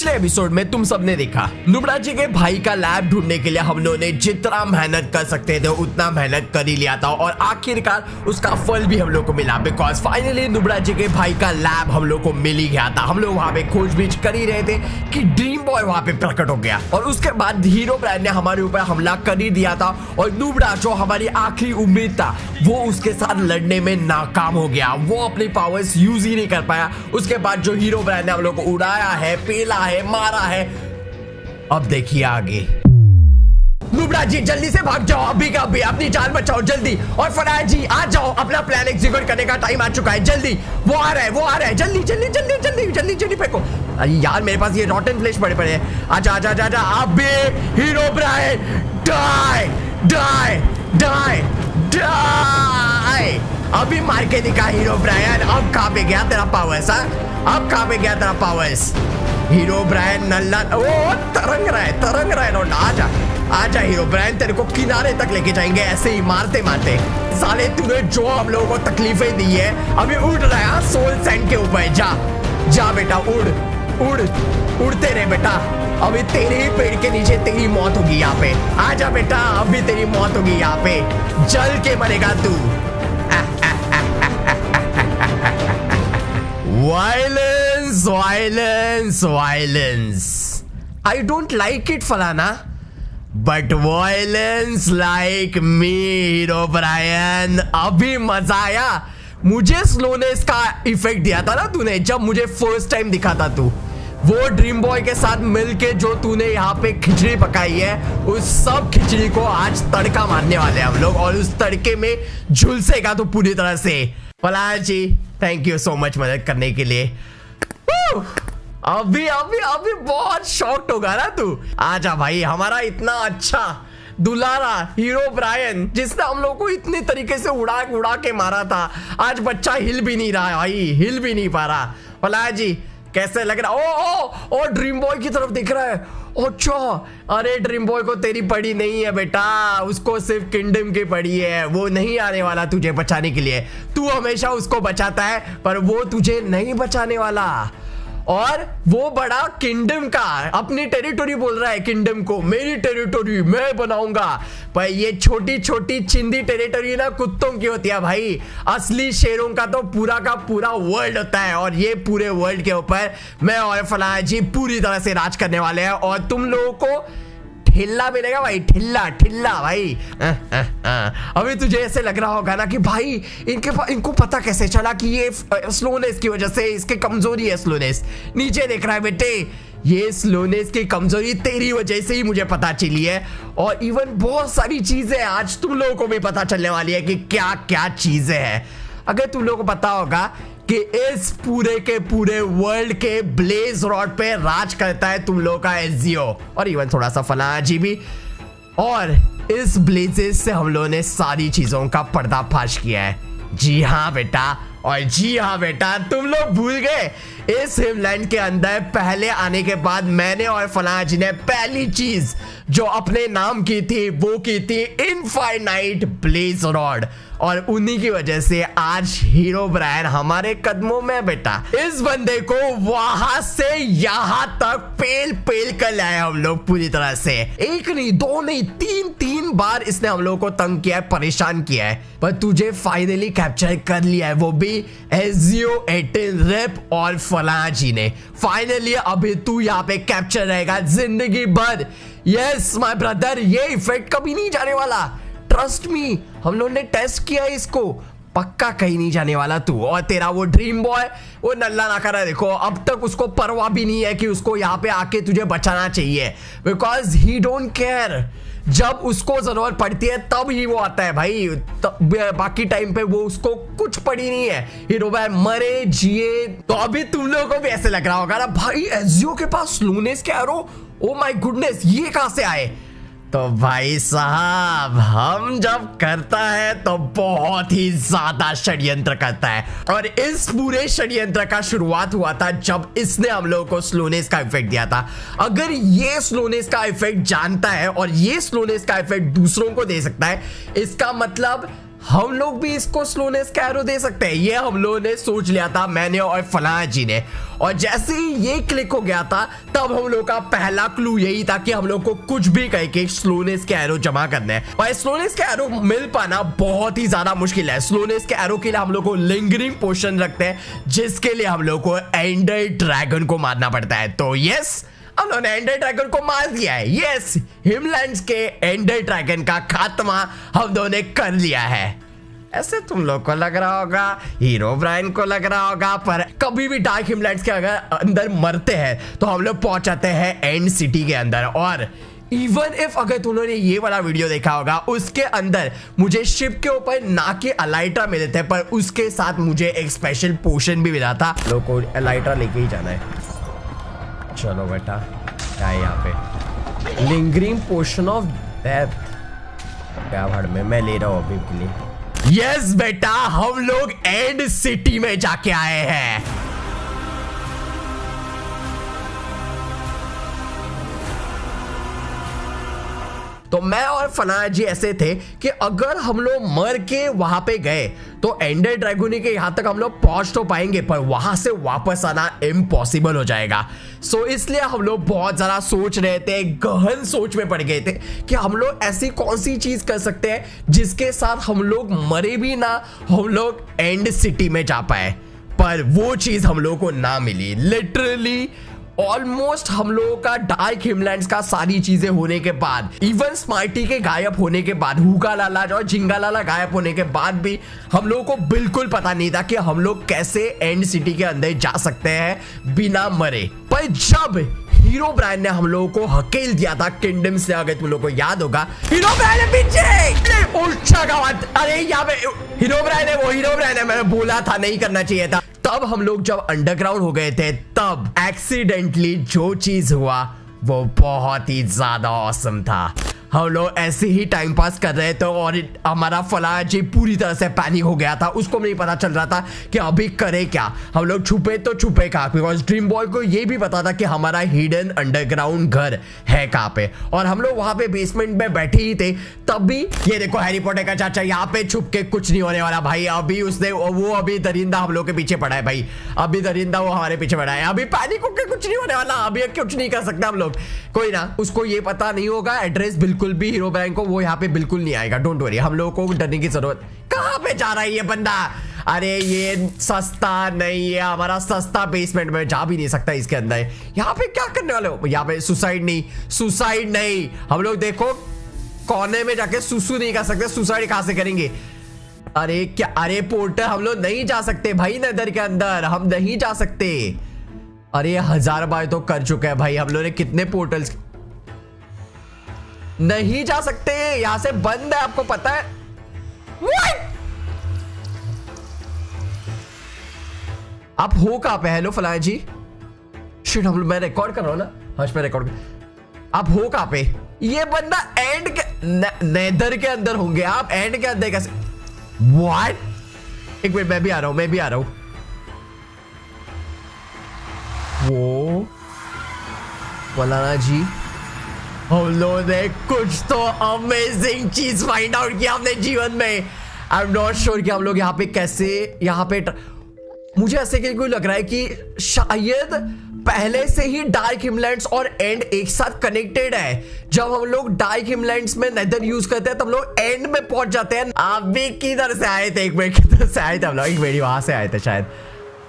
पिछले एपिसोड में तुम सबने देखा नुब्रा जी के भाई का लैब ढूंढने के लिए हम लोगों ने जितना मेहनत कर सकते थे उतना मेहनत कर ही लिया था और आखिरकार उसका फल भी हम लोग को मिला। बिकॉज फाइनली नुब्रा जी के भाई का लैब हम लोग को मिल ही गया था। हम लोग वहां पे खोजबीन कर ही रहे थे कि ड्रीम बॉय वहां पे प्रकट हो गया और उसके बाद हीरो ब्रायन ने हमारे ऊपर हमला कर ही दिया था और नुब्रा जो हमारी आखिरी उम्मीद था वो उसके साथ लड़ने में नाकाम हो गया। वो अपनी पावर्स यूज ही नहीं कर पाया। उसके बाद जो हीरो ब्रायन ने हम लोग को उड़ाया है, पेला है, मारा है। अब देखिए आगे। नुब्रा जी जल्दी से भाग जाओ, अभी का अभी अपनी जान बचाओ जल्दी। और फराज जी आ जाओ, अपना प्लान एग्जीक्यूट करने का टाइम आ चुका है। जल्दी वो आ रहा है जल्दी जल्दी जल्दी जल्दी जल्दी जल्दी फेंको। अरे यार मेरे पास ये रॉटन फ्लेश पड़े हैं। आजा आजा आजा आजा। अबे hero Brian die die die die. अभी मार के दिखा हीरो ब्रायन। अब कहां पे गया तेरा पावर्स? अब कहां पे गया तेरा पावर्स? हीरो ब्रायन नल्ला ओ तरंग रहा है लौंडा। आजा आजा हीरो ब्रायन, तेरे को किनारे तक लेके जाएंगे ऐसे ही मारते मारते। साले तूने जो हम लोगों को तकलीफें दी है अभी उड़ रहा है सोल सैंड के ऊपर। जा जा बेटा उड़ उड़ उड़ते रहे बेटा। अभी तेरे ही पेड़ के नीचे तेरी मौत होगी यहाँ पे। आजा बेटा अभी तेरी मौत होगी यहाँ पे, जल के मरेगा तू। Violence violence violence. I don't like it फलाना, but violence like me hero Brian. अभी मजा आया। मुझे स्लोनेस का इफेक्ट दिया था ना तूने जब मुझे फर्स्ट टाइम दिखा था तू। वो ड्रीम बॉय के साथ मिलके जो तूने यहाँ पे खिचड़ी पकाई है उस सब खिचड़ी को आज तड़का मारने वाले हैं हम लोग और उस तड़के में झुलसेगा तो पूरी तरह से। फलाना जी थैंक यू सो मच मदद करने के लिए। अभी अभी अभी बहुत शॉक्ड होगा ना तू। आजा भाई, हमारा इतना अच्छा दुलारा हीरो ब्रायन जिसने हम लोग को इतनी तरीके से उड़ा उड़ा के मारा था, आज बच्चा हिल भी नहीं रहा है भाई, हिल भी नहीं पा रहा। फलाना जी कैसे लग रहा? ओ ड्रीम बॉय की तरफ दिख रहा है। अच्छा अरे ड्रीम बॉय को तेरी पड़ी नहीं है बेटा, उसको सिर्फ किंगडम की पड़ी है। वो नहीं आने वाला तुझे बचाने के लिए। तू हमेशा उसको बचाता है पर वो तुझे नहीं बचाने वाला। और वो बड़ा किंगडम का अपनी टेरिटोरी बोल रहा है किंगडम को, मेरी टेरिटोरी मैं बनाऊंगा। पर ये छोटी छोटी चिंदी टेरिटोरी ना कुत्तों की होती है भाई। असली शेरों का तो पूरा का पूरा वर्ल्ड होता है और ये पूरे वर्ल्ड के ऊपर मैं और फलाना जी पूरी तरह से राज करने वाले हैं और तुम लोगों को ठिल्ला मिलेगा भाई, ठिल्ला ठिल्ला भाई। अभी तुझे ऐसे लग रहा होगा ना कि भाई इनको पता कैसे चला कि ये स्लोनेस की वजह से इसकी कमजोरी है। स्लोनेस नीचे देख रहा है बेटे, ये स्लोनेस की कमजोरी तेरी वजह से ही मुझे पता चली है। और इवन बहुत सारी चीजें आज तुम लोगों को भी पता चलने वाली है कि क्या क्या चीजें हैं। अगर तुम लोगों को पता होगा कि इस पूरे के पूरे वर्ल्ड के ब्लेज रॉड पे राज करता है तुम लोगों का एजियो और इवन थोड़ा सा फलाना जी भी। और इस ब्लेजेस से हम लोगों ने सारी चीजों का पर्दाफाश किया है। जी हाँ बेटा, और जी हाँ बेटा, तुम लोग भूल गए इस हिमलैंड के अंदर पहले आने के बाद मैंने और फलाना जी ने पहली चीज जो अपने नाम की थी वो की थी इनफाइनाइट ब्लेज रॉड। और उन्हीं की वजह से आज हीरो ब्रायन हमारे कदमों में बेटा। इस बंदे को वहां से यहां तक पेल पेल कर लाए हम लोग पूरी तरह से। एक नहीं दो नहीं तीन बार इसने हम लोगों को तंग किया है, परेशान किया है, पर तुझे फाइनली कैप्चर कर लिया है वो भी एजियो 18 रिप और फलाना जी ने। फाइनली अभी तू यहाँ पे कैप्चर रहेगा जिंदगी भर। यस माय ब्रदर, ये इफेक्ट कभी नहीं जाने वाला। ट्रस्ट मी, हम लोगों ने टेस्ट किया है इसको, पक्का कहीं नहीं जाने वाला तू। और तेरा वो ड्रीम बॉय वो नल्ला ना करा, देखो अब तक उसको परवाह भी नहीं है कि उसको यहाँ पे आके तुझे बचाना चाहिए। Because he don't care. जब उसको जरूरत पड़ती है तब ही वो आता है भाई, बाकी टाइम पे वो उसको कुछ पड़ी नहीं है। हीरो भाई मरे जिए। तो अभी तुम लोगों को भी ऐसे लग रहा होगा ना भाई एजियो के पास स्लोनेस के एरो, ओ माय गुडनेस ये कहां से आए? तो भाई साहब हम जब करता है तो बहुत ही ज्यादा षड्यंत्र करता है और इस पूरे षड्यंत्र का शुरुआत हुआ था जब इसने हम लोगों को स्लोनेस का इफेक्ट दिया था। अगर ये स्लोनेस का इफेक्ट जानता है और ये स्लोनेस का इफेक्ट दूसरों को दे सकता है, इसका मतलब हम लोग भी इसको स्लोनेस का एरो दे सकते हैं। ये हम लोगों ने सोच लिया था, मैंने और फलाना जी ने, और जैसे ही ये क्लिक हो गया था तब हम लोग का पहला क्लू यही था कि हम लोग को कुछ भी कह के स्लोनेस के एरो जमा करने हैं। और स्लोनेस के एरो मिल पाना बहुत ही ज्यादा मुश्किल है। स्लोनेस के एरो के लिए हम लोग को लिंगरिंग पोशन रखते हैं, जिसके लिए हम लोग को एंडर ड्रैगन को मारना पड़ता है। तो यस, हम लोगों ने एंडर ड्रैगन को मार दिया है। यस, हिमलैंड्स के एंडर ड्रैगन का खात्मा हम दोनों ने कर लिया है। ऐसे तुम लोग को लग रहा होगा, हीरोब्राइन को लग रहा होगा, पर कभी भी डार्क हिमलैंड्स के अगर अंदर मरते हैं तो हम लोग पहुंच जाते हैं एंड सिटी के अंदर। और इवन इफ अगर तुमने ये वाला वीडियो देखा होगा, उसके अंदर मुझे शिप के ऊपर ना के अलाइट्रा मिले थे, पर उसके साथ मुझे एक स्पेशल पोशन भी मिला था। लोग को अलाइट्रा लेके ही जाना है। चलो बेटा, क्या है यहाँ पे? Lingering potion of death. क्या भाड़ में मैं ले रहा हूँ अभी के लिए। यस बेटा, हम लोग एंड सिटी में जाके आए हैं। तो मैं और फना जी ऐसे थे कि अगर हम लोग मर के वहां पे गए तो एंडर ड्रैगोनी के यहां तक हम लोग पहुंच तो पाएंगे, पर वहां से वापस आना इम्पॉसिबल हो जाएगा। सो इसलिए हम लोग बहुत ज्यादा सोच रहे थे, गहन सोच में पड़ गए थे कि हम लोग ऐसी कौन सी चीज कर सकते हैं जिसके साथ हम लोग मरे भी ना, हम लोग एंड सिटी में जा पाए। पर वो चीज हम लोग को ना मिली। लिटरली ऑलमोस्ट हम लोगों का डार्क हिमलैंड्स का सारी चीजें होने के बाद, इवन स्मार्टी के गायब होने के बाद, हुगा लाला और झिंगा लाला गायब होने के बाद भी हम लोगों को बिल्कुल पता नहीं था कि हम लोग कैसे एंड सिटी के अंदर जा सकते हैं बिना मरे। पर जब हीरोब्राइन ने हम लोगों को हकेल दिया था किंगडम से, अगर तुम लोगों को याद होगा, हीरोब्राइन है पीछे। अरे यहाँ पे हीरोब्राइन है, वो हीरोब्राइन है, मैंने बोला था नहीं करना चाहिए था। तब हम लोग जब अंडरग्राउंड हो गए थे, तब एक्सीडेंटली जो चीज हुआ वो बहुत ही ज्यादा ऑसम था। हम लोग ऐसे ही टाइम पास कर रहे थे और हमारा फलाना जी पूरी तरह से पैनिक हो गया था। उसको नहीं पता चल रहा था कि अभी करे क्या। हम लोग छुपे तो छुपे कहाँ, बिकॉज ड्रीम बॉय को ये भी पता था कि हमारा हिडन अंडरग्राउंड घर है कहाँ पे, और हम लोग वहां पे बेसमेंट में बैठे ही थे। तब भी ये देखो हैरी पॉटर का चाचा यहाँ पे छुप के कुछ नहीं होने वाला भाई। अभी उसने वो अभी दरिंदा हम लोग के पीछे पड़ा है भाई, अभी दरिंदा वो हमारे पीछे पड़ा है। अभी पैनिक होकर कुछ नहीं होने वाला, अभी कुछ नहीं कर सकते हम लोग। कोई ना, उसको ये पता नहीं होगा एड्रेस बिल्कुल भी हीरोब्राइन को, वो यहाँ पे बिल्कुल नहीं आएगा। डोंट वरी, हम लोगों को डरने की जरूरत। कहाँ पे जा रहा है ये बंदा? अरे ये सस्ता नहीं है, हमारा सस्ता बेसमेंट में जा भी नहीं सकता इसके अंदर। यहाँ पे क्या करने वाले हो? यहाँ पे सुसाइड नहीं, सुसाइड नहीं। हम लोग देखो कोने में जाके सुसु नहीं कर सकते, सुसाइड कहां से करेंगे? अरे क्या, अरे पोर्टल हम लोग नहीं जा सकते भाई, नेदर के अंदर हम नहीं जा सकते। अरे 1000 बार तो कर चुके हैं भाई हम लोग ने, कितने पोर्टल्स नहीं जा सकते, यहां से बंद है, आपको पता है। What? आप हो कहां पे? हेलो फलाना जी। शिट, हम मैं रिकॉर्ड कर रहा हूं ना, हर्ष पे रिकॉर्ड। आप हो कहां पे? ये बंदा एंड के नेदर के अंदर होंगे, आप एंड के अंदर कैसे? व्हाट? एक मिनट, मैं भी आ रहा हूं, मैं भी आ रहा हूं। वो फलाना जी, हम लोगों ने कुछ तो अमेजिंग चीज फाइंड आउट किया अपने जीवन में। आई एम नॉट श्योर कि हम लोग यहाँ पे कैसे, यहाँ पे मुझे ऐसे कोई लग रहा है कि शायद पहले से ही डार्क हिमलैंड्स और एंड एक साथ कनेक्टेड है। जब हम लोग डार्क हिमलैंड्स में नेदर यूज करते हैं तब लोग एंड में पहुंच जाते हैं। आप भी किधर से आए थे? एक मिनट, किधर से आए थे हम लोग? एक मिनट, वहां से आए थे शायद।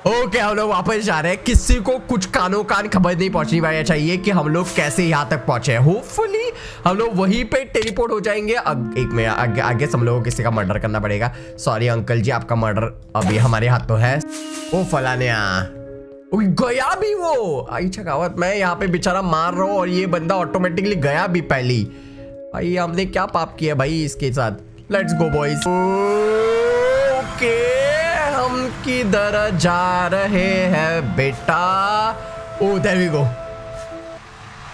ओके, हम लोग वापस जा रहे हैं। किसी को कुछ कानों कान खबर नहीं पहुंचनी चाहिए कि हम लोग कैसे यहाँ तक पहुंचे हैं। होपफुली हम लोग वहीं पे टेलीपोर्ट हो जाएंगे। एक में आगे हम लोगों को किसी का मर्डर करना पड़ेगा। सॉरी अंकल जी, आपका मर्डर अभी हमारे हाथों है। ओ फलाने गया भी वो। आई छकावत, मैं यहाँ पे बेचारा मार रहा हूँ और ये बंदा ऑटोमेटिकली गया भी पहली। भाई हमने क्या पाप किया भाई इसके साथ? Let's go boys. ओके, हम किधर जा रहे हैं बेटा? Oh there we go.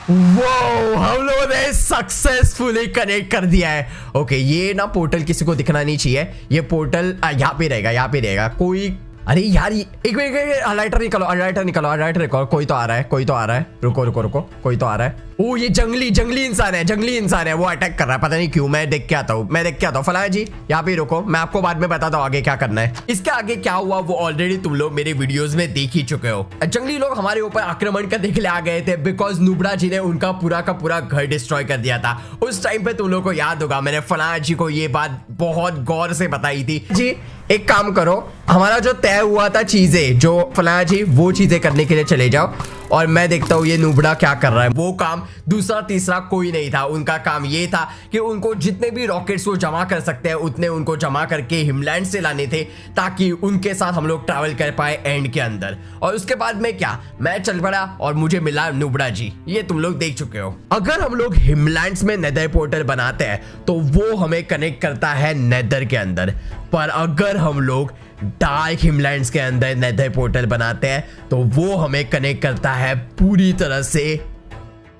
वो हम लोगों ने सक्सेसफुली कनेक्ट कर दिया है। ओके, ये ना पोर्टल किसी को दिखना नहीं चाहिए। ये पोर्टल यहाँ पे रहेगा, यहाँ पे रहेगा। कोई अरे यार एक मिनट, हाइलाइटर निकालो, हाइलाइटर निकालो, हाइलाइटर निकालो। कोई तो आ रहा है, कोई तो आ रहा है। रुको रुको रुको, कोई तो आ रहा है। ओ ये जंगली इंसान है, जंगली इंसान है। वो अटैक कर रहा है, पता नहीं क्यों। मैं देख के आता हूँ, मैं देख के आता हूँ। फलाना जी यहाँ पे रुको, मैं आपको बाद में बताता हूँ आगे क्या करना है। इसके आगे क्या हुआ वो ऑलरेडी तुम लोग मेरे वीडियोस में देख ही चुके हो। जंगली लोग हमारे ऊपर आक्रमण करने के लिए आ गए थे बिकॉज नुबड़ा जी ने उनका पूरा का पूरा घर डिस्ट्रॉय कर दिया था। उस टाइम पे तुम लोग को याद होगा मैंने फलाना जी को ये बात बहुत गौर से बताई थी। जी एक काम करो, हमारा जो तय हुआ था चीजें, जो फलाना जी वो चीजें करने के लिए चले जाओ और मैं देखता हूँ ये नुबड़ा क्या कर रहा है। वो काम दूसरा तीसरा कोई नहीं था, उनका काम ये था कि उनको जितने भी रॉकेट्स वो जमा कर सकते हैं उतने उनको जमा करके हिमलैंड से लाने थे ताकि उनके साथ हम लोग ट्रैवल कर पाए एंड के अंदर। और उसके बाद में क्या, मैं चल पड़ा और मुझे मिला नुबड़ा जी। ये तुम लोग देख चुके हो। अगर हम लोग हिमलैंड्स में नेदर पोर्टल बनाते हैं तो वो हमें कनेक्ट करता है नेदर के अंदर, पर अगर हम लोग डार्क हिमलैंड्स के अंदर नेदर पोर्टल बनाते हैं तो वो हमें कनेक्ट करता है पूरी तरह से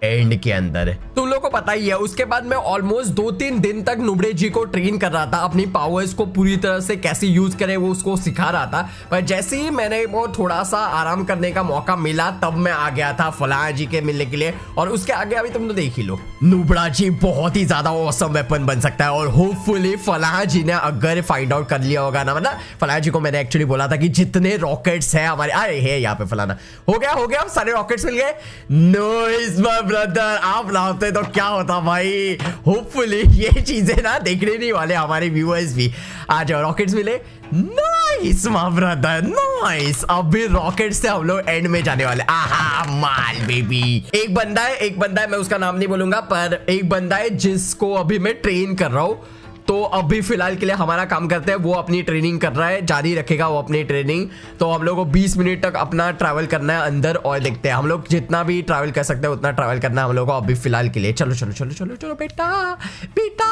एंड के अंदर। तुम लोग को पता ही है। उसके बाद मैं ऑलमोस्ट 2-3 दिन तक नुबड़े जी को ट्रेन कर रहा था, अपनी पावर्स को पूरी तरह से कैसे यूज करें वो उसको सिखा रहा था। पर जैसे ही मैंने वो थोड़ा सा आराम करने का मौका मिला तब मैं आ गया था फलाना जी के मिलने के लिए। और उसके आगे अभी तुम तो देख ही लो, नुबड़ा जी बहुत ही ज्यादा ऑसम वेपन बन सकता है। और होपफुली फलाना जी ने अगर फाइंड आउट कर लिया होगा ना, मतलब फलाना जी को मैंने एक्चुअली बोला था कि जितने रॉकेट्स है हमारे, अरे है यहाँ पे फलाना, हो गया सारे रॉकेट्स मिल गए। नाइस माय ब्रदर, आप लाते तो क्या होता भाई। होपफुली ये चीजें ना देखने नहीं वाले हमारे व्यूअर्स भी। आ जाओ, रॉकेट्स मिले। Nice my brother, nice. अभी रॉकेट से हम लोग एंड में जाने वाले। आहा माल बेबी। एक बंदा है, मैं उसका नाम नहीं बोलूंगा, पर एक बंदा है जिसको अभी मैं ट्रेन कर रहा हूँ। तो अभी फिलहाल के लिए हमारा काम करते हैं, वो अपनी ट्रेनिंग कर रहा है, जारी रखेगा वो अपनी ट्रेनिंग। तो हम लोग को 20 मिनट तक अपना ट्रैवल करना है अंदर और देखते हैं हम लोग जितना भी ट्रैवल कर सकते हैं उतना ट्रैवल करना है हम लोग को अभी फिलहाल के लिए। चलो चलो चलो चलो चलो बेटा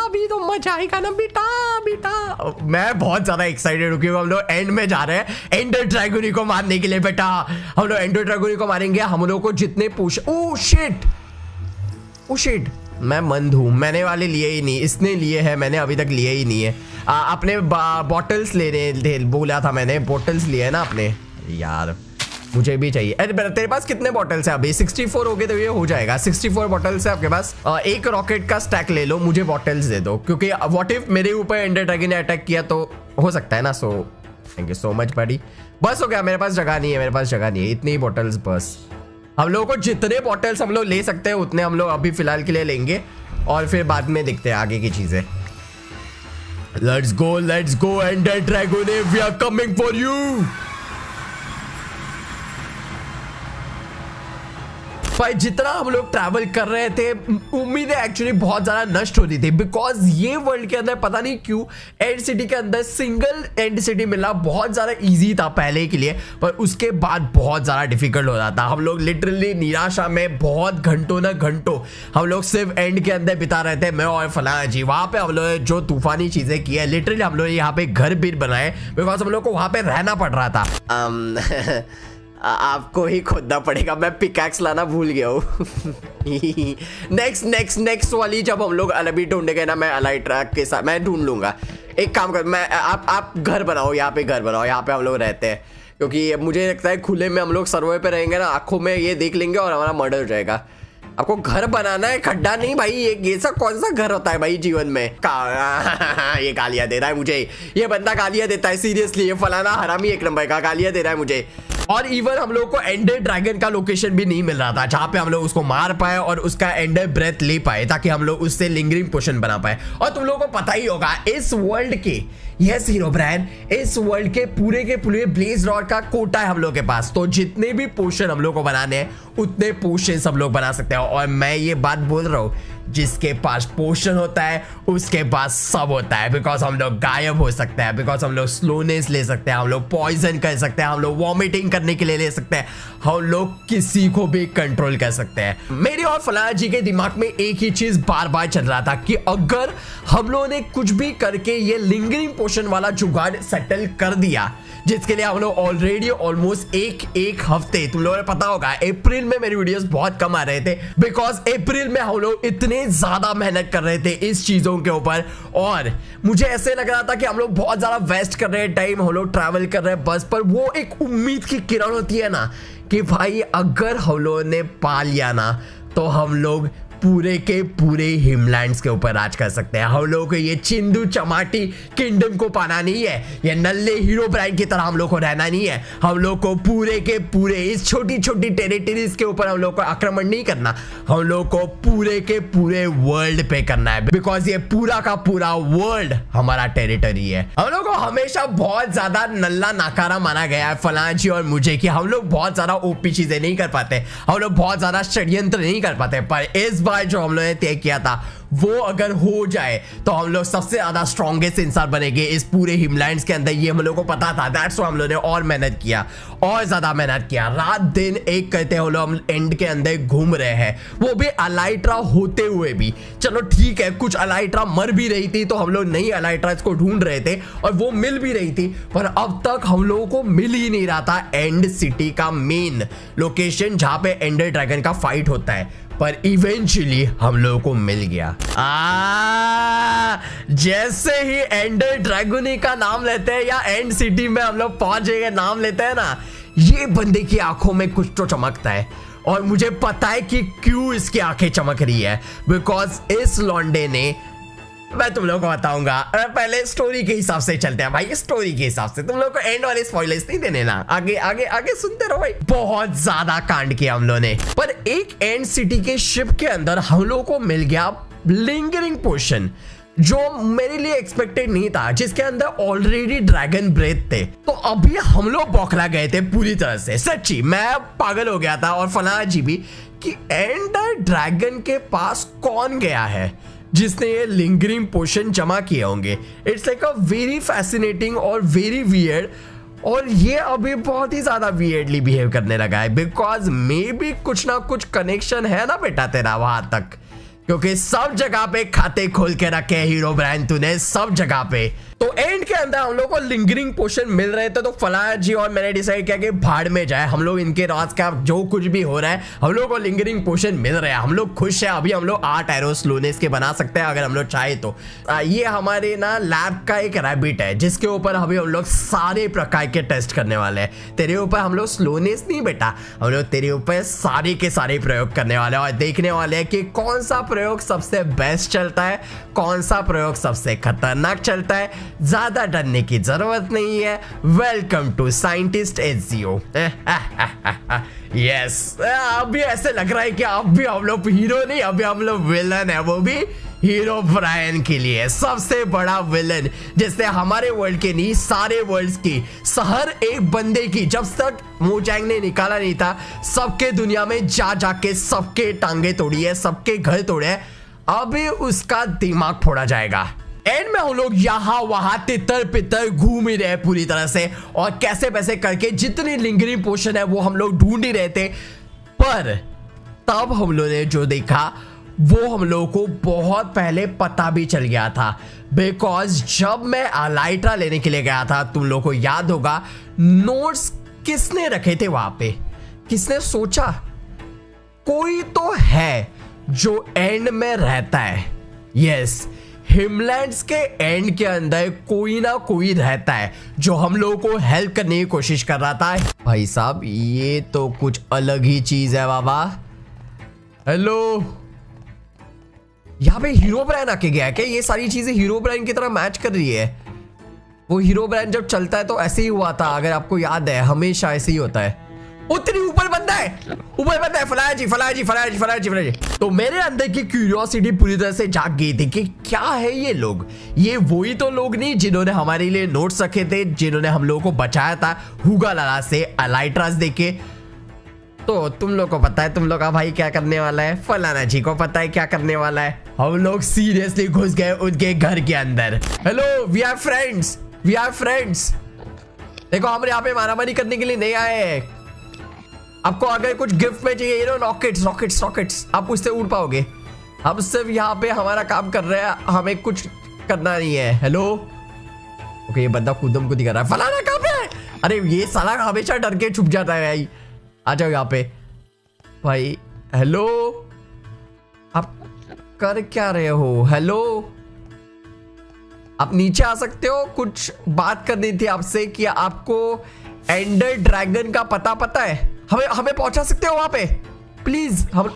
अभी तो मजा आएगा ना बेटा। मैं बहुत ज्यादा एक्साइटेड हूँ क्योंकि हम लोग एंड में जा रहे हैं एंडर ड्रैगन को मारने के लिए। बेटा हम लोग एंडर ड्रैगन को मारेंगे। हम लोग को जितने पुश, ओ शिट मैं मंद हूँ, मैंने वाले लिए ही नहीं, इसने लिए है, मैंने अभी तक लिए ही नहीं है। अपने बॉटल्स लेने बोला था मैंने, बॉटल्स लिए है ना अपने। यार मुझे भी चाहिए। अरे तेरे पास कितने बॉटल्स है अभी? 64 हो गए तो ये हो जाएगा। 64 बॉटल्स है आपके पास। एक रॉकेट का स्टैक ले लो, मुझे बॉटल्स दे दो क्योंकि व्हाट इफ मेरे ऊपर एंडर ड्रैगन ने अटैक किया तो हो सकता है ना। So thank you so much बड़ी। बस हो गया, मेरे पास जगह नहीं है, इतनी ही बॉटल्स बस। हम लोगों को जितने बॉटल्स हम लोग ले सकते हैं उतने हम लोग अभी फिलहाल के लिए लेंगे और फिर बाद में देखते हैं आगे की चीजें। Let's go Ender Dragon, we are coming for you. भाई जितना हम लोग ट्रैवल कर रहे थे उम्मीदें एक्चुअली बहुत ज्यादा नष्ट होती थी बिकॉज ये वर्ल्ड के अंदर पता नहीं क्यों एंड सिटी के अंदर सिंगल एंड सिटी मिलना बहुत ज्यादा इजी था पहले के लिए, पर उसके बाद बहुत ज्यादा डिफिकल्ट हो जाता। हम लोग लिटरली निराशा में बहुत घंटों हम लोग सिर्फ एंड के अंदर बिता रहे थे, मैं और फलाना जी। वहां पे हम लोग जो तूफानी चीजें की है, लिटरली हम लोग यहाँ पे घर भी बनाए बिकॉज हम लोग को वहां पे रहना पड़ रहा था। आपको ही खोदना पड़ेगा, मैं पिकैक्स लाना भूल गया हूँ। नेक्स्ट वाली जब हम लोग अभी ढूंढेंगे ना, मैं अलाई ट्रैक के साथ मैं ढूंढ लूंगा। एक काम कर, मैं आप घर बनाओ, यहाँ पे घर बनाओ, यहाँ पे हम लोग रहते हैं क्योंकि मुझे लगता है खुले में हम लोग सर्वे पे रहेंगे ना, आंखों में ये देख लेंगे और हमारा मर्डर हो जाएगा। आपको घर बनाना है, खड्डा नहीं भाई। ये सब कौन सा घर होता है भाई जीवन में? ये गालियां दे रहा है मुझे, ये बंदा गालियां देता है सीरियसली। ये फलाना हरामी एक नंबर का गालियां दे रहा है मुझे। और इवन हम लोग को एंडर ड्रैगन का लोकेशन भी नहीं मिल रहा था जहां पे हम लोग उसको मार पाए और उसका एंडर ब्रेथ ले पाए ताकि हम लोग उससे लिंगरिंग पोशन बना पाए। और तुम लोगों को पता ही होगा इस वर्ल्ड के, यस हीरो ब्रायन, इस वर्ल्ड के पूरे ब्लेज रॉड का कोटा है हम लोग के पास। तो जितने भी पोशन हम लोग को बनाने हैं उतने पोशन हम लोग बना सकते हैं। और मैं ये बात बोल रहा हूँ, जिसके पास पोशन होता है उसके पास सब होता है बिकॉज हम लोग गायब हो सकते हैं, बिकॉज हम लोग स्लोनेस ले सकते हैं, हम लोग पॉइजन कर सकते हैं, हम लोग वॉमिटिंग करने के लिए ले सकते हैं, हम लोग किसी को भी कंट्रोल कर सकते हैं। मेरे और फलाना जी के दिमाग में एक ही चीज बार बार चल रहा था कि अगर हम लोगों ने कुछ भी करके ये लिंगरिंग पोशन वाला जुगाड़ सेटल कर दिया, जिसके लिए हम लोग ऑलरेडी ऑलमोस्ट एक हफ्ते, तुम लोगों ने पता होगा अप्रैल में मेरी वीडियोस बहुत कम आ रहे थे, बिकॉज अप्रैल में हम लोग इतने ज्यादा मेहनत कर रहे थे इस चीजों के ऊपर, और मुझे ऐसे लग रहा था कि हम लोग बहुत ज्यादा वेस्ट कर रहे हैं टाइम, हम लोग ट्रैवल कर रहे हैं बस पर। वो एक उम्मीद की किरण होती है ना कि भाई अगर हम लोगों ने पा लिया ना तो हम लोग पूरे के पूरे हिमलैंड्स के ऊपर राज कर सकते हैं। हम लोगों को ये चिंदू चमाटी किंगडम को पाना नहीं है, ये नल्ले हीरो ब्राइन की तरह हम लोग को रहना नहीं है। हम लोग को पूरे के पूरे इस छोटी छोटी टेरिटरीज के ऊपर हम लोग को आक्रमण नहीं करना, हम लोग को पूरे के पूरे वर्ल्ड पे करना है, बिकॉज ये पूरा का पूरा वर्ल्ड हमारा टेरिटरी है। हम लोग को हमेशा बहुत ज्यादा नल्ला नाकारा माना गया है फलां जी और मुझे कि हम लोग बहुत ज्यादा ओपी चीजें नहीं कर पाते, हम लोग बहुत ज्यादा षड्यंत्र नहीं कर पाते, पर इस बार जो हम लोगों ने तय किया था वो अगर हो जाए तो हम लोग सबसे ज्यादा स्ट्रॉन्गेस्ट इंसान बनेंगे इस पूरे हिमलैंड्स के अंदर। ये हम लोग को पता था, दैट्स व्हाई हम लोगों ने और मेहनत किया, और ज्यादा मेहनत किया, रात दिन एक करते हम लोग हम एंड के अंदर घूम रहे हैं, वो भी अलाइट्रा होते हुए भी। चलो ठीक है, कुछ अलाइट्रा मर भी रही थी तो हम लोग नई अलाइट्रा को ढूंढ रहे थे और वो मिल भी रही थी, पर अब तक हम लोगों को मिल ही नहीं रहा था एंड सिटी का मेन लोकेशन जहां पे एंडर ड्रैगन का फाइट होता है, पर इवेंचुअली हम लोगों को मिल गया। जैसे ही एंडर ड्रैगन का नाम लेते हैं या एंड सिटी में हम लोग पहुंच गए नाम लेते हैं ना, ये बंदे की आंखों में कुछ तो चमकता है, और मुझे पता है कि क्यों इसकी आंखें चमक रही है, बिकॉज इस लॉन्डे ने, मैं तुम लोगों को बताऊंगा। पहले स्टोरी के हिसाब से चलते हैं भाई, स्टोरी के हिसाब से तुम लोग को एंड वाले स्पॉयलर्स नहीं देने ना, आगे आगे आगे सुनते रहो भाई। बहुत ज्यादा कांड किया हम लोगों ने, पर एक एंड सिटी के शिप के अंदर हम लोगों को मिल गया लिंगरिंग पोशन, जो मेरे लिए एक्सपेक्टेड नहीं था, जिसके अंदर ऑलरेडी ड्रैगन ब्रेथ थे। तो अभी हम लोग बौखला गए थे पूरी तरह से, सच्ची मैं पागल हो गया था, और फलाना जी भी कि एंडर ड्रैगन के पास कौन गया है जिसने ये लिंगरिंग पोशन जमा किए होंगे। It's like a very fascinating और वेरी वियर्ड, और ये अभी बहुत ही ज्यादा वियर्डली बिहेव करने लगा है, बिकॉज मे बी कुछ ना कुछ कनेक्शन है ना बेटा तेरा वहां तक, क्योंकि सब जगह पे खाते खोल के रखे हीरो ब्रांड तूने, सब जगह पे। तो एंड के अंदर हम लोग को लिंगरिंग पोशन मिल रहे थे, तो फलाना जी और मैंने डिसाइड किया कि भाड़ में जाए, हम लोग इनके राज का जो कुछ भी हो रहा है, हम लोग को लिंगरिंग पोशन मिल रहा है, हम लोग खुश है। अभी हम लोग 8 एरो स्लोनेस के बना सकते हैं अगर हम लोग चाहे तो। ये हमारे ना लैब का एक रैबिट है, जिसके ऊपर अभी हम लोग सारे प्रकार के टेस्ट करने वाले हैं। तेरे ऊपर हम लोग स्लोनेस नहीं बेटा, हम लोग तेरे ऊपर सारे के सारे प्रयोग करने वाले हैं, और देखने वाले हैं कि कौन सा प्रयोग सबसे बेस्ट चलता है, कौन सा प्रयोग सबसे खतरनाक चलता है। ज्यादा डरने की जरूरत नहीं है। Welcome to scientist HGO. Yes, अभी ऐसे लग रहा है कि अभी हम लोग हीरो नहीं, अभी हम लोग विलन है, वो भी हीरो ब्रायन के लिए सबसे बड़ा विलन, जिसने हमारे वर्ल्ड के नहीं सारे वर्ल्ड्स की, हर एक बंदे की, जब तक मोजैंग ने निकाला नहीं था, सबके दुनिया में जा जाके सबके टांगे तोड़ी है, सबके घर तोड़े हैं। अभी उसका दिमाग फोड़ा जाएगा। एंड में हम लोग यहाँ वहां तितर पितर घूम ही रहे पूरी तरह से, और कैसे पैसे करके जितनी लिंगरिंग पोशन है वो हम लोग ढूंढ ही रहे थे। पर तब हम लोगों ने जो देखा वो हम लोगों को बहुत पहले पता भी चल गया था, बिकॉज जब मैं अलाइट्रा लेने के लिए गया था, तुम लोगों को याद होगा, नोट्स किसने रखे थे वहां पे, किसने सोचा कोई तो है जो एंड में रहता है। यस, हिमलैंड्स के एंड के अंदर कोई ना कोई रहता है जो हम लोगों को हेल्प करने की कोशिश कर रहा था। भाई साहब ये तो कुछ अलग ही चीज है बाबा। हेलो, यहाँ पे हीरो ब्रांड आके गया क्या? ये सारी चीजें हीरो ब्रांड की तरह मैच कर रही है। वो हीरो ब्रांड जब चलता है तो ऐसे ही हुआ था, अगर आपको याद है, हमेशा ऐसे ही होता है। उतनी ऊपर बंदा है, ऊपर बंदा है, फलाना जी फलाना जी फलाना जी फलाना जी फलाना जी। तो मेरे अंदर की क्यूरियोसिटी पूरी तरह से जाग गई थी कि क्या है ये लोग। ये वही तो लोग नहीं जिन्होंने हमारे लिए नोट्स रखे थे, जिन्होंने हम लोगों को बचाया था हुगा लाला से अलाइट्रास देके। तो तुम लोग को पता है तुम लोग का भाई क्या करने वाला है, फलाना जी को पता है क्या करने वाला है। हम लोग सीरियसली घुस गए उनके घर के अंदर। Hello, we are friends, we are friends. देखो हम यहाँ पे मारामारी करने के लिए नहीं आए हैं। आपको अगर कुछ गिफ्ट में चाहिए, ये लो रॉकेट्स रॉकेट्स रॉकेट्स, आप उससे उड़ पाओगे। हम सिर्फ यहाँ पे हमारा काम कर रहे हैं, हमें कुछ करना नहीं है। हेलो, ओके ये बंदा कूदम कूदी कर रहा है। फलाना कहाँ पे है? अरे ये साला हमेशा डर के छुप जाता है भाई। आ जाओ यहाँ पे भाई। हेलो आप कर क्या रहे हो? हेलो आप नीचे आ सकते हो? कुछ बात करनी थी आपसे कि आपको एंडर ड्रैगन का पता है? हमें पहुंचा सकते हो वहां पे प्लीज? हम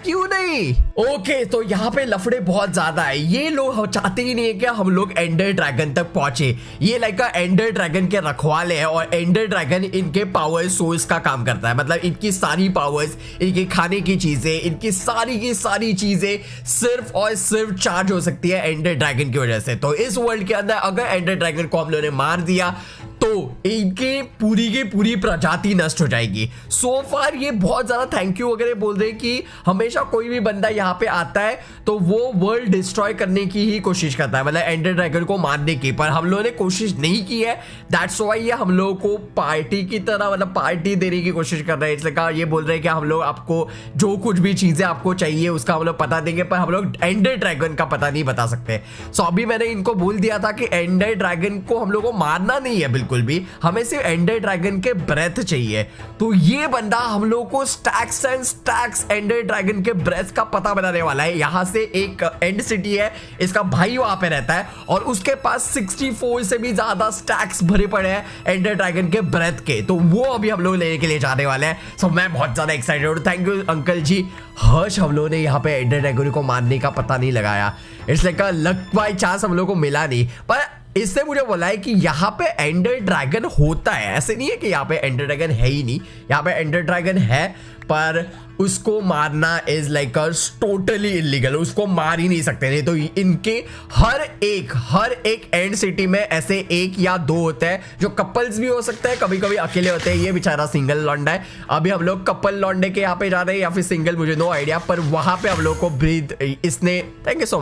क्यों नहीं? ओके तो यहाँ पे लफड़े बहुत ज्यादा है। ये लोग चाहते ही नहीं है कि हम लोग एंडर ड्रैगन तक पहुंचे। ये लाइक एंडर ड्रैगन के रखवाले हैं और एंडर ड्रैगन इनके पावर सोर्स का काम करता है। मतलब इनकी सारी पावर्स, इनके खाने की चीजें, इनकी सारी चीजें सिर्फ और सिर्फ चार्ज हो सकती है एंडर ड्रैगन की वजह से। तो इस वर्ल्ड के अंदर अगर एंडर ड्रैगन को हम लोगों ने मार दिया तो इनकी पूरी प्रजाति नष्ट हो जाएगी। सो फार ये बहुत ज्यादा थैंक यू वगैरह बोल रहे हैं कि हमेशा कोई भी बंदा यहाँ पे आता है तो वो वर्ल्ड डिस्ट्रॉय करने की ही कोशिश करता है, मतलब एंडर ड्रैगन को मारने की। पर हम लोगों ने कोशिश नहीं की है, दैट्स व्हाई ये हम लोगों को पार्टी की तरह मतलब पार्टी देने की कोशिश कर रहे हैं। इसलिए कहा ये बोल रहे हैं कि हम लोग आपको जो कुछ भी चीजें आपको चाहिए उसका हम लोग पता देंगे, पर हम लोग एंडर ड्रैगन का पता नहीं बता सकते। सो अभी मैंने इनको बोल दिया था कि एंडर ड्रैगन को हम लोग को मारना नहीं है बिल्कुल भी, हमें सिर्फ एंडर ड्रैगन के ब्रेथ चाहिए। तो ये बंदा हम लोग को stacks and stacks Ender Dragon के ब्रेथ का पता बताने वाला है। यहां से एक एंड सिटी है, इसका भाई वहां पे रहता है और उसके पास 64 से भी ज्यादा स्टैक्स भरे पड़े हैं एंडर ड्रैगन के ब्रेथ के। तो वो अभी हम लोग लेने के लिए जाने वाले हैं। सो मैं बहुत ज्यादा एक्साइटेड हूं। थैंक यू अंकल जी। हर्ष हम लोगों ने यहाँ पे एंडर ड्रैगन को मारने का पता नहीं लगाया, इसलिए का लक बाय चांस हम लोग को मिला नहीं। पर इससे मुझे बोला है कि यहाँ पे एंडर ड्रैगन होता है, ऐसे नहीं है कि यहाँ पे एंडर ड्रैगन है ही नहीं। यहाँ पे एंडर ड्रैगन है पर उसको मारना इज लाइक टोटली इलीगल, उसको मार ही नहीं सकते। नहीं तो इनके हर एक एंड सिटी में ऐसे एक या दो होते हैं जो कपल्स भी हो सकते हैं, कभी कभी अकेले होते हैं। ये बेचारा सिंगल लौंडा है। अभी हम लोग कपल लौंडे के यहाँ पे जा रहे हैं या फिर सिंगल, मुझे नो आइडिया। पर वहां पे हम लोग को ब्रीथ इसने थैंक यू सो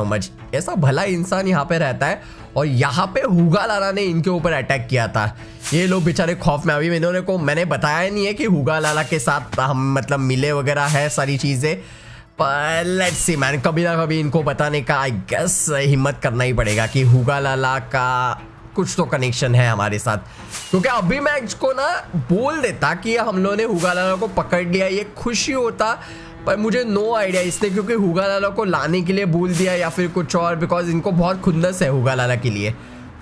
मच ऐसा भला इंसान यहाँ पे रहता है। और यहाँ पे हुगा लाला ने इनके ऊपर अटैक किया था। ये लोग बेचारे खौफ में। अभी मैंने बताया नहीं है कि हुगा लाला के साथ हम मतलब मिले वगैरह है सारी चीजें, पर लेट्स सी मैन, कभी ना कभी इनको बताने का आई गेस हिम्मत करना ही पड़ेगा कि हुगा लाला का कुछ तो कनेक्शन है हमारे साथ। क्योंकि अभी मैं इसको ना बोल देता कि हम लोगों ने हुगा लाला को पकड़ लिया, ये खुशी होता। पर मुझे नो आइडिया इसने क्योंकि हुगा लाला को लाने के लिए बोल दिया या फिर कुछ और, बिकॉज इनको बहुत खुन्नस है हुगा लाला के लिए।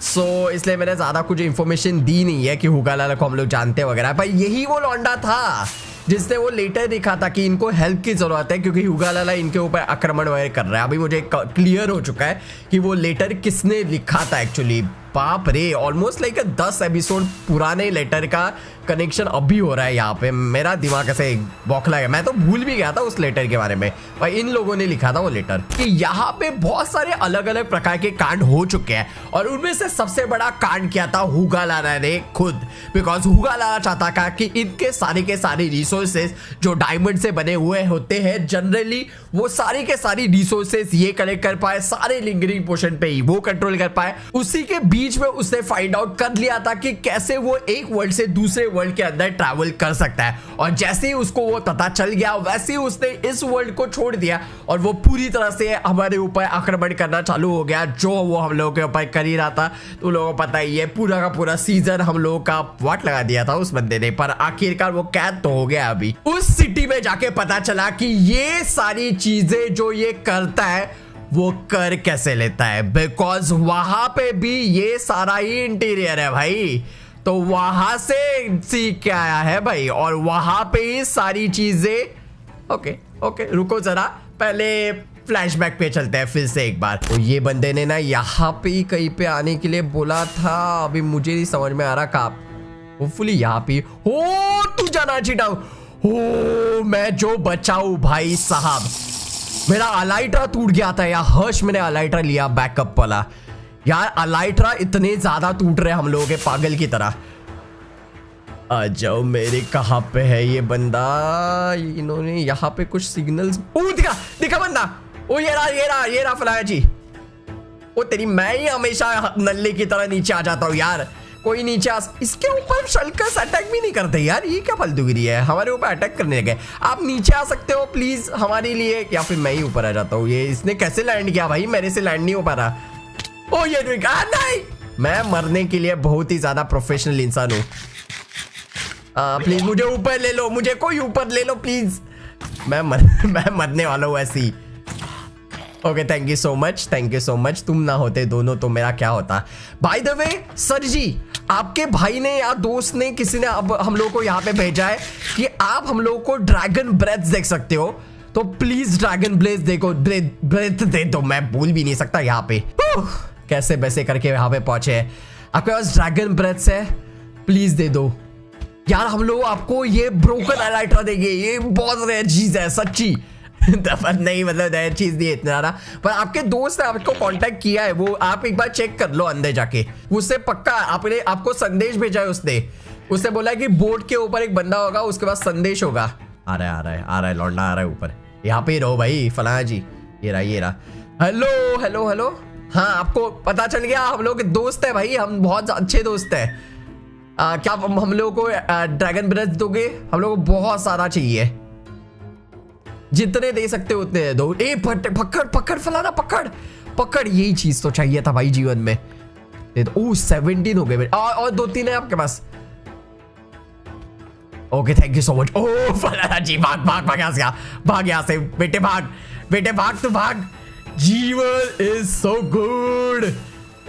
सो इसलिए मैंने ज़्यादा कुछ इन्फॉर्मेशन दी नहीं है कि हुगा लाला को हम लोग जानते वगैरह। पर यही वो लौंडा था जिसने वो लेटर लिखा था कि इनको हेल्प की ज़रूरत है क्योंकि हुगा लाला इनके ऊपर आक्रमण वगैरह कर रहा है। अभी मुझे क्लियर हो चुका है कि वो लेटर किसने लिखा था एक्चुअली। बाप रे, ऑलमोस्ट लाइक 10 एपिसोड पुराने लेटर का कनेक्शन अभी हो रहा है यहाँ पे। मेरा दिमाग ऐसे बौखला गया, मैं तो भूल भी गया था उस लेटर के बारे में। भाई इन लोगों ने लिखा था वो लेटर कि यहाँ पे बहुत सारे अलग अलग प्रकार के कांड हो चुके हैं और उनमें से सबसे बड़ा कांड किया था हुगा लाला ने खुद। बिकॉज हुगा लाला चाहता था कि इनके सारे के सारे रिसोर्सेज जो डायमंड से बने हुए होते हैं जनरली, वो सारी के सारी रिसोर्सेज ये कलेक्ट कर पाए, सारे लिंगरिंग पोर्शन पे ही वो कंट्रोल कर पाए। उसी के बीच में उसने फाइंड आउट कर लिया था कि कैसे वो एक वर्ल्ड से दूसरे वर्ल्ड के अंदर ट्रैवल कर सकता है। और जैसे ही उसको वो पता चल गया वैसे ही उसने इस वर्ल्ड को छोड़ दिया और वो पूरी तरह से हमारे ऊपर आक्रमण करना चालू हो गया, जो वो हम लोगों के ऊपर कर ही रहा था। तो लोगों को पता ही है पूरा का पूरा सीजन हम लोगों का वाट लगा दिया था उस बंदे ने। पर आखिरकार वो कैद तो हो गया। अभी उस सिटी में जाके पता चला कि ये सारी चीजें जो ये करता है वो कर कैसे लेता है, बिकॉज वहां पे भी ये सारा ही इंटीरियर है भाई। तो वहां से सीख के आया है भाई और वहां पे ही सारी चीजें। ओके रुको जरा, पहले फ्लैशबैक पे चलते हैं फिर से एक बार। तो ये बंदे ने ना यहाँ पे ही कहीं पे आने के लिए बोला था, अभी मुझे नहीं समझ में आ रहा कहाँ। होपफुली यहाँ पे हो, तू जाना चिटाऊ हो, मैं जो बचाऊं भाई साहब। मेरा अलाइट्रा टूट गया था यार, हर्ष मैंने अलाइट्रा लिया बैकअप वाला। यार अलाइट्रा इतने ज्यादा टूट रहे हम लोगों के पागल की तरह। आ जाओ मेरे, कहाँ पे है ये बंदा? इन्होंने यहाँ पे कुछ सिग्नल्स, ओ दिखा बंदा। ओ ये रहा फलाया जी। ओ तेरी, मैं ही हमेशा नल्ले की तरह नीचे आ जाता हूँ यार। कोई नीचे इसके ऊपर शल्कस अटैक भी नहीं करते यार, ये क्या फालतूगिरी है, हमारे ऊपर अटैक करने लगे। आप नीचे आ सकते हो प्लीज हमारे लिए, या फिर मैं ही ऊपर आ जाता हूँ। ये इसने कैसे लैंड किया भाई, मेरे से लैंड नहीं हो पा रहा। ओ ये नहीं, मैं मरने के लिए बहुत ही ज्यादा प्रोफेशनल इंसान हूँ। प्लीज मुझे ऊपर ले लो, मुझे कोई ऊपर ले लो प्लीज। मैं मरने वाला हूँ ऐसे ही। Okay thank you so much, thank you so much. तुम ना होते दोनों तो मेरा क्या होता। By the way sir ji, आपके भाई ने या दोस्त ने किसी ने अब हम लोग को यहाँ पे भेजा है कि आप हम लोग को ड्रैगन ब्रेथ देख सकते हो, तो प्लीज ड्रैगन ब्रेथ देखो, ब्रेथ दे दो। मैं बोल भी नहीं सकता यहाँ पे। कैसे वैसे करके यहाँ पे पहुंचे हैं। आपके पास ड्रैगन ब्रेथ है, प्लीज दे दो यार। हम लोग आपको ये ब्रोकन एलाइट्रा देंगे, ये बहुत रेयर चीज है सच्ची। नहीं मतलब रेयर चीज नहीं है इतना ज्यादा, पर आपके दोस्त ने आपको कांटेक्ट किया है, वो आप एक बार चेक कर लो अंदर जाके। उससे पक्का आपने आपको संदेश भेजा है उसने बोला है कि बोर्ड के ऊपर एक बंदा होगा, उसके पास संदेश होगा। आ रहा है लौंडा आ रहा है ऊपर। यहाँ पे ही रहो भाई फलाना जी। ये रहा। Hello hello hello. हाँ आपको पता चल गया, हम लोग दोस्त है भाई, हम बहुत अच्छे दोस्त है। क्या हम लोग को ड्रैगन ब्रेथ दोगे? हम लोग को बहुत सारा चाहिए, जितने दे सकते हो उतने दे दो। ए पकड़ फलाना, पकड़ यही चीज तो चाहिए था भाई जीवन में। ओ 17 हो गए और 2-3 है आपके पास। Okay thank you so much. ओ फलाना जी भाग यहाँ से बेटे, भाग तू भाग। जीवन इज सो गुड।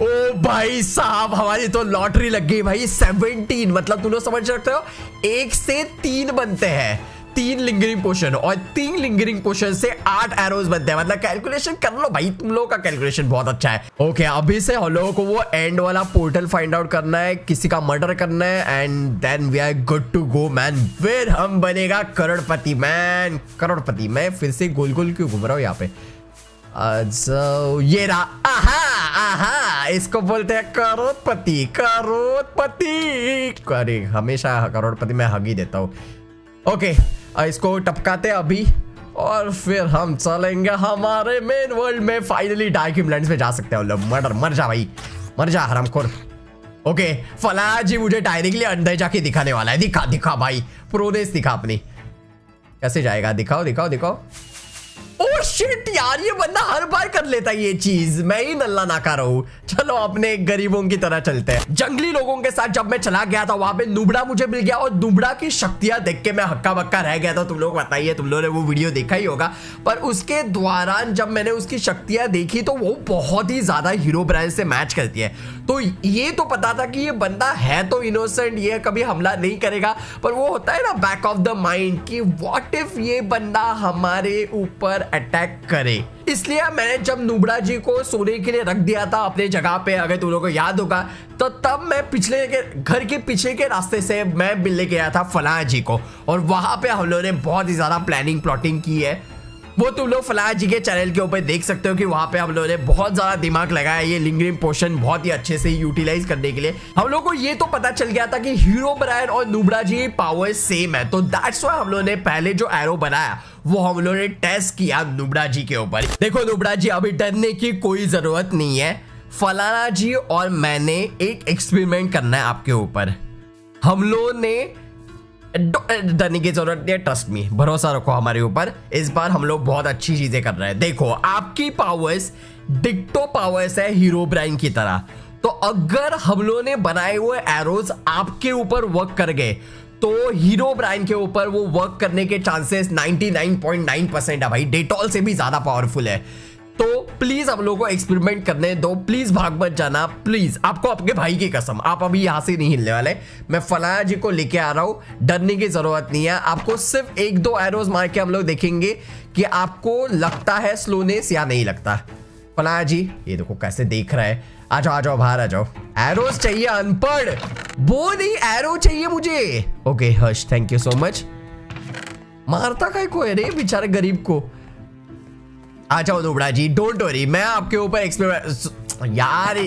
ओ भाई साहब हमारी तो लॉटरी लग गई भाई। 17 मतलब तुम लोग समझ सकते हो 1 से 3 बनते हैं, 3 लिंगरिंग पोशन, और 3 लिंगरिंग पोशन से 8 एरोज बनते हैं। मतलब कैलकुलेशन कर लो भाई, तुम लोगों का कैलकुलेशन बहुत अच्छा है। ओके अभी से हम लोगों को वो एंड वाला पोर्टल फाइंड आउट करना है, किसी का मर्डर करना है, and then we are good to go man. फिर हम बनेगा करोड़पति मैन, करोड़पति। मैं फिर से गोल गोल क्यों घूम रहा हूँ यहाँ पे। ये रहा, आहा इसको बोलते हैं करोड़पति। अरे हमेशा करोड़पति मैं हग ही देता हूँ। ओके इसको टपकाते अभी, और फिर हम चलेंगे हमारे मेन वर्ल्ड में। फाइनली डार्क लैंड्स में जा सकते हैं। मर जा भाई, मर जा हरामखोर। ओके फला जी मुझे डायरेक्टली अंदर जाके दिखाने वाला है। दिखा भाई, प्रोग्रेस दिखा अपनी। कैसे जाएगा? दिखाओ। ओह शिट यार, ये बंदा हर बार कर लेता है ये चीज, मैं ही नल्ला नाका रहा हूं। चलो अपने गरीबों की तरह चलते हैं। जंगली लोगों के साथ जब मैं चला गया था वहां पे नुबड़ा मुझे मिल गया, और नुबड़ा की शक्तियां देख के मैं हक्का बक्का रह गया था। तुम लोग बताइए, तुम लोगों ने वो वीडियो देखा ही होगा। पर उसके दौरान जब मैंने उसकी शक्तियां देखी तो वो बहुत ही ज्यादा हीरो ब्रायन से मैच करती है। तो ये तो पता था कि ये बंदा है तो इनोसेंट, ये कभी हमला नहीं करेगा, पर वो होता है ना बैक ऑफ द माइंड कि व्हाट इफ ये बंदा हमारे ऊपर अटैक करे। इसलिए मैंने जब नुबड़ा जी को सोने के लिए रख दिया था अपने जगह पे, अगर तुम लोगों को याद होगा, तो तब मैं पिछले के घर के पीछे के रास्ते से मैं मिलने गया था फलाना जी को, और वहां पे हम लोगों ने बहुत ही ज्यादा प्लानिंग की है। वो तुम लोग फलाना जी के चैनल के ऊपर देख सकते हो कि वहां पे हम लोगों ने बहुत ज्यादा दिमाग लगाया ये लिंगरिंग पोशन बहुत ही अच्छे से यूटिलाइज करने के लिए। हम लोग को ये तो पता चल गया था कि हीरो ब्रायन और नुबड़ा जी पावर सेम है, तो दैट्स व्हाई हम लोगों ने पहले जो एरो बनाया वो हम लोगों ने टेस्ट किया नुबड़ा जी के ऊपर। देखो नुबड़ा जी, अभी डरने की कोई जरूरत नहीं है। फलाना जी और मैंने एक एक्सपेरिमेंट करना है आपके ऊपर। हम लोगों ने डरने की जरूरत नहीं है, ट्रस्ट मी, भरोसा रखो हमारे ऊपर। इस बार हम लोग बहुत अच्छी चीजें कर रहे हैं। देखो आपकी पावर्स डिक्टो पावर्स है हीरो ब्रायन की तरह, तो अगर हम लोगों ने बनाए हुए एरोज आपके ऊपर वर्क कर गए तो हीरो ब्रायन के ऊपर वो वर्क करने के चांसेस 99.9% है भाई, डेटॉल से भी ज्यादा पावरफुल है। तो प्लीज हम लोगों को एक्सपेरिमेंट करने दो, प्लीज भाग मत जाना, प्लीज। आपको अपने भाई की कसम, आप अभी यहां से नहीं हिलने वाले। मैं फलाना जी को लेके आ रहा हूं, डरने की जरूरत नहीं है। आपको सिर्फ 1-2 एरोज मार के हम लोग देखेंगे कि आपको लगता है स्लोनेस या नहीं लगता। फलाना जी ये देखो कैसे देख रहा है। आ जाओ बाहर आ जाओ। एरोज चाहिए अनपढ़, वो नहीं एरो चाहिए मुझे। Okay Harsh, thank you so much. मारता का कोई रे बेचारे गरीब को। आ जाओ नुबड़ा जी, डोंट वरी, मैं आपके ऊपर एक्सपेरिमेंट यार,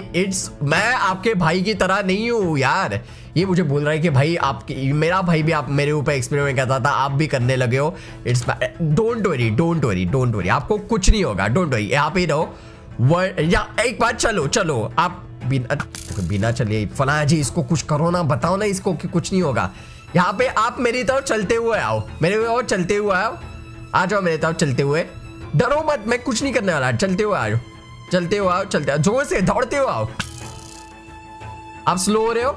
मैं आपके भाई की तरह नहीं हूँ यार। ये मुझे बोल रहा है कि भाई आपके, मेरा भाई भी आप मेरे ऊपर एक्सपेरिमेंट करता था, आप भी करने लगे हो। इट्स डोंट वरी, आपको कुछ नहीं होगा, डोंट वरी, यहाँ पे रहो। या एक बात, चलो आप बिना चलिए। फलाना जी इसको कुछ करो ना, बताओ ना इसको कि कुछ नहीं होगा। यहाँ पे आप मेरी तरफ चलते हुए आओ, मेरे और चलते हुए आओ। आ जाओ मेरे तरफ चलते हुए, डरो मत, मैं कुछ नहीं करने वाला, चलते हुए आ जाओ। चलते हो आओ, चलते आओ, जोर से दौड़ते हो आओ। आप स्लो हो रहे हो।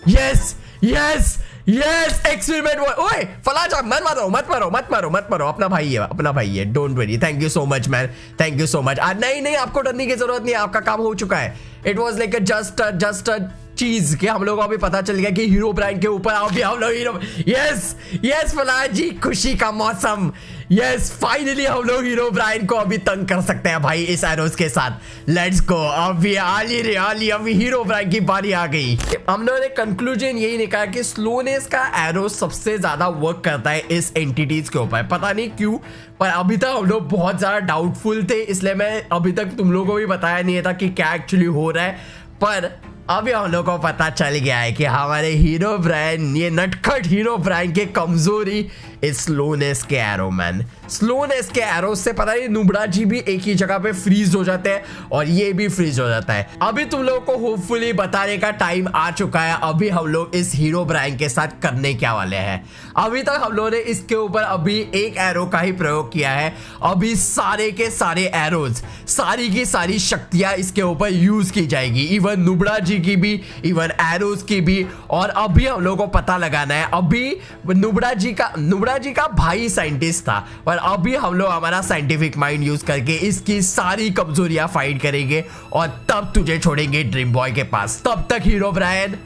Yes yes yes, experiment. ओए फलाजा, मत मारो मत मारो मत मारो मत मारो, अपना भाई है, अपना भाई है, don't worry. Thank you so much man, thank you so much. नहीं नहीं, आपको डरने की जरूरत नहीं है, आपका काम हो चुका है। इट वॉज लाइक जस्ट चीज के हम लोगों को अभी पता चल गया कि हीरो ब्रांड के ऊपर अभी हम लोग हीरो। यस यस फलाज जी, खुशी का मौसम। यस फाइनली हम लोग हीरो ब्रांड को अभी तंग कर सकते हैं भाई इस एरोस के साथ। लेट्स गो, अभी आली अभी हीरो ब्रांड की बारी आ गई। हम लोगों ने कंक्लूजन यही निकाला कि स्लोनेस का एरो सबसे ज्यादा वर्क करता है इस एंटिटीज के ऊपर, पता नहीं क्यों, पर अभी तक हम लोग बहुत ज्यादा डाउटफुल थे, इसलिए मैं अभी तक तुम लोगों को भी बताया नहीं था कि क्या एक्चुअली हो रहा है। पर अभी हम लोग को पता चल गया है कि हमारे हीरो ब्रांड, ये नटखट हीरो ब्रांड के कमजोरी इस स्लोनेस के एरो मैन। स्लोनेस के एरो से पता नहीं नुबड़ा जी भी एक ही जगह पे फ्रीज हो जाते हैं और ये भी फ्रीज हो जाता है। अभी तुम लोगों को होपफुली बताने का टाइम आ चुका है अभी हम लोग इस हीरो ब्रांड के साथ करने क्या वाले हैं। अभी तक हम लोगों ने इसके ऊपर अभी एक एरो का ही प्रयोग किया है, अभी सारे के सारे एरोज, सारी की सारी शक्तियां इसके ऊपर यूज की जाएगी, इवन नुबड़ा जी की भी, इवन एरोज की भी। और अभी हम लोगों को पता लगाना है, अभी नुबड़ा जी का भाई साइंटिस्ट था, पर अभी हम लोग हमारा साइंटिफिक माइंड यूज करके इसकी सारी कमजोरियां फाइंड करेंगे और तब तुझे छोड़ेंगे ड्रीम बॉय के पास। तब तक hero Brian,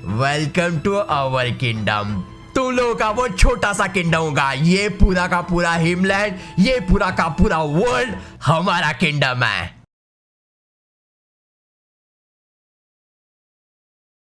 welcome to our kingdom. तुम लोगों का वो छोटा सा किंगडम होगा, ये पूरा का पूरा हिमलैंड, ये पूरा का पूरा वर्ल्ड हमारा किंगडम है।